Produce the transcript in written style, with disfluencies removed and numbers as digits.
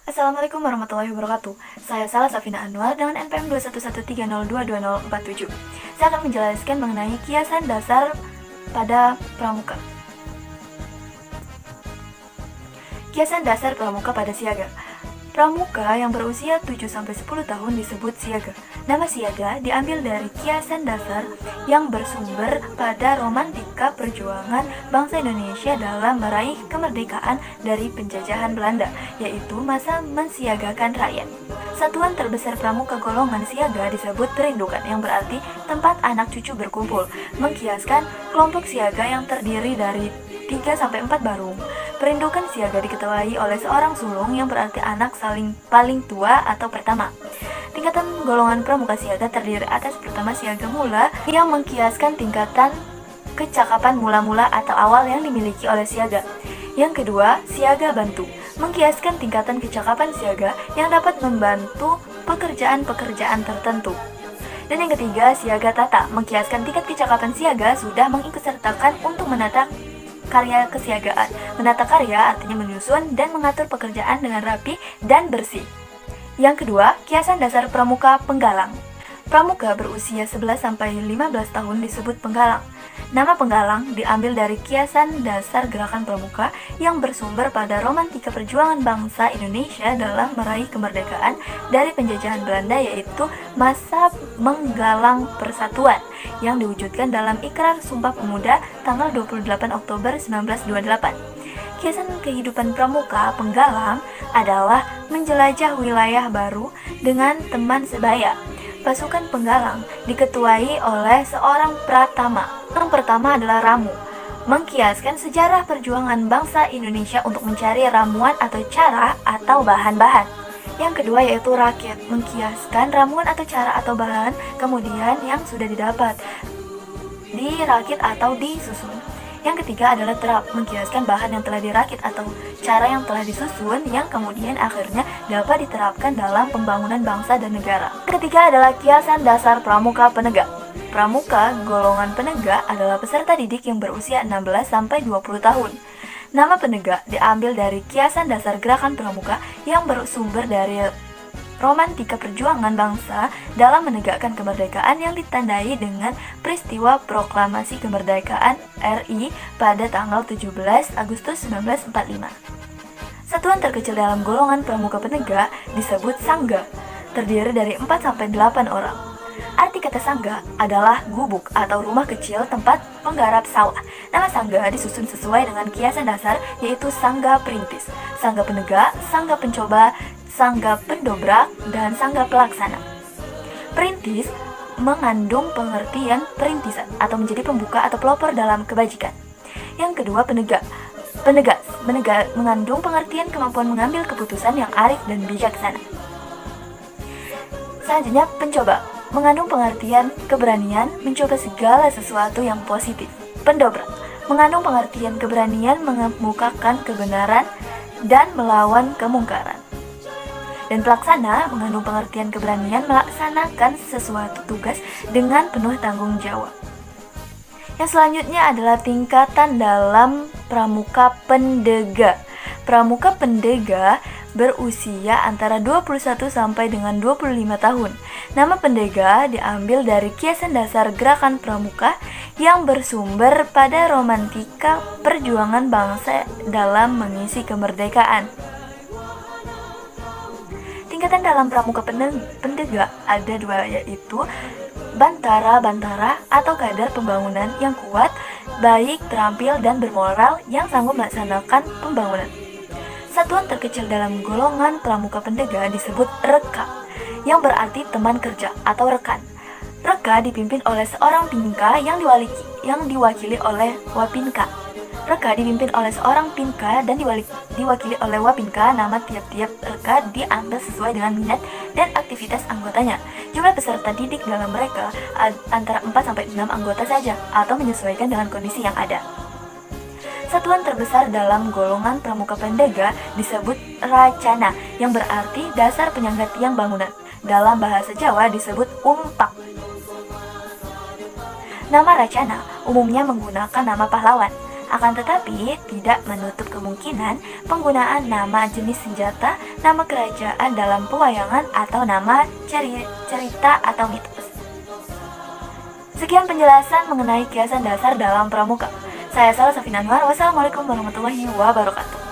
Assalamualaikum warahmatullahi wabarakatuh. Saya Salah Safina Anwar dengan NPM 21130222047. Saya akan menjelaskan mengenai kiasan dasar pada pramuka. Kiasan dasar pramuka pada siaga. Pramuka yang berusia 7-10 tahun disebut siaga. Nama siaga diambil dari kiasan dasar yang bersumber pada romantika perjuangan bangsa Indonesia dalam meraih kemerdekaan dari penjajahan Belanda, yaitu masa mensiagakan rakyat. Satuan terbesar pramuka golongan siaga disebut perindukan, yang berarti tempat anak cucu berkumpul, mengkiaskan kelompok siaga yang terdiri dari 3-4 barung. Perindukan siaga diketuai oleh seorang sulung, yang berarti anak paling tua atau pertama. Tingkatan golongan pramuka siaga terdiri atas pertama siaga mula yang mengkiaskan tingkatan kecakapan mula-mula atau awal yang dimiliki oleh siaga. Yang kedua, siaga bantu, mengkiaskan tingkatan kecakapan siaga yang dapat membantu pekerjaan-pekerjaan tertentu. Dan yang ketiga, siaga tata, mengkiaskan tingkat kecakapan siaga sudah mengikutsertakan untuk menata karya kesiagaan. Menata karya artinya menyusun dan mengatur pekerjaan dengan rapi dan bersih. Yang kedua, kiasan dasar pramuka penggalang. Pramuka berusia 11-15 tahun disebut penggalang. Nama penggalang diambil dari kiasan dasar gerakan pramuka yang bersumber pada romantika perjuangan bangsa Indonesia dalam meraih kemerdekaan dari penjajahan Belanda, yaitu masa menggalang persatuan yang diwujudkan dalam Ikrar Sumpah Pemuda tanggal 28 Oktober 1928. Kiasan kehidupan pramuka penggalang adalah menjelajah wilayah baru dengan teman sebaya. Pasukan penggalang diketuai oleh seorang pratama. Yang pertama adalah ramu, mengkiaskan sejarah perjuangan bangsa Indonesia untuk mencari ramuan atau cara atau bahan-bahan. Yang kedua yaitu rakit, mengkiaskan ramuan atau cara atau bahan kemudian yang sudah didapat, dirakit atau disusun. Yang ketiga adalah terap, mengkiaskan bahan yang telah dirakit atau cara yang telah disusun yang kemudian akhirnya dapat diterapkan dalam pembangunan bangsa dan negara. Ketiga adalah kiasan dasar pramuka penegak. Pramuka golongan penegak adalah peserta didik yang berusia 16-20 tahun. Nama penegak diambil dari kiasan dasar gerakan pramuka yang bersumber dari romantika perjuangan bangsa dalam menegakkan kemerdekaan yang ditandai dengan peristiwa proklamasi kemerdekaan RI pada tanggal 17 Agustus 1945. Satuan terkecil dalam golongan pramuka penegak disebut sangga, terdiri dari 4-8 orang. Arti kata sangga adalah gubuk atau rumah kecil tempat penggarap sawah. Nama sangga disusun sesuai dengan kiasan dasar, yaitu sangga perintis, sangga penegak, sangga pencoba, sangga pendobrak, dan sangga pelaksana. Perintis mengandung pengertian perintisan atau menjadi pembuka atau pelopor dalam kebajikan. Yang kedua, penegas mengandung pengertian kemampuan mengambil keputusan yang arif dan bijaksana. Selanjutnya, pencoba mengandung pengertian keberanian mencoba segala sesuatu yang positif. Pendobrak mengandung pengertian keberanian mengemukakan kebenaran dan melawan kemungkaran. Dan pelaksana mengandung pengertian keberanian melaksanakan sesuatu tugas dengan penuh tanggung jawab. Yang selanjutnya adalah tingkatan dalam pramuka pendega. Pramuka pendega berusia antara 21 sampai dengan 25 tahun. Nama pendega diambil dari kiasan dasar gerakan pramuka yang bersumber pada romantika perjuangan bangsa dalam mengisi kemerdekaan. Tingkatan dalam pramuka pendega ada dua, yaitu bantara atau kadar pembangunan yang kuat, baik, terampil, dan bermoral yang sanggup melaksanakan pembangunan. Satuan terkecil dalam golongan pramuka pendega disebut reka, yang berarti teman kerja atau rekan. Reka dipimpin oleh seorang pinka yang diwakili oleh wapinka. Reka dipimpin oleh seorang pinka dan diwakili oleh wapinka. Nama tiap-tiap reka diambil sesuai dengan minat dan aktivitas anggotanya. Jumlah peserta didik dalam mereka antara 4-6 anggota saja atau menyesuaikan dengan kondisi yang ada. Satuan terbesar dalam golongan pramuka pendega disebut racana, yang berarti dasar penyangga tiang bangunan. Dalam bahasa Jawa disebut umpak. Nama racana umumnya menggunakan nama pahlawan. Akan tetapi, tidak menutup kemungkinan penggunaan nama jenis senjata, nama kerajaan dalam pewayangan, atau nama cerita atau mitos. Sekian penjelasan mengenai kiasan dasar dalam pramuka. Saya Salsa Safina Anwar. Wassalamualaikum warahmatullahi wabarakatuh.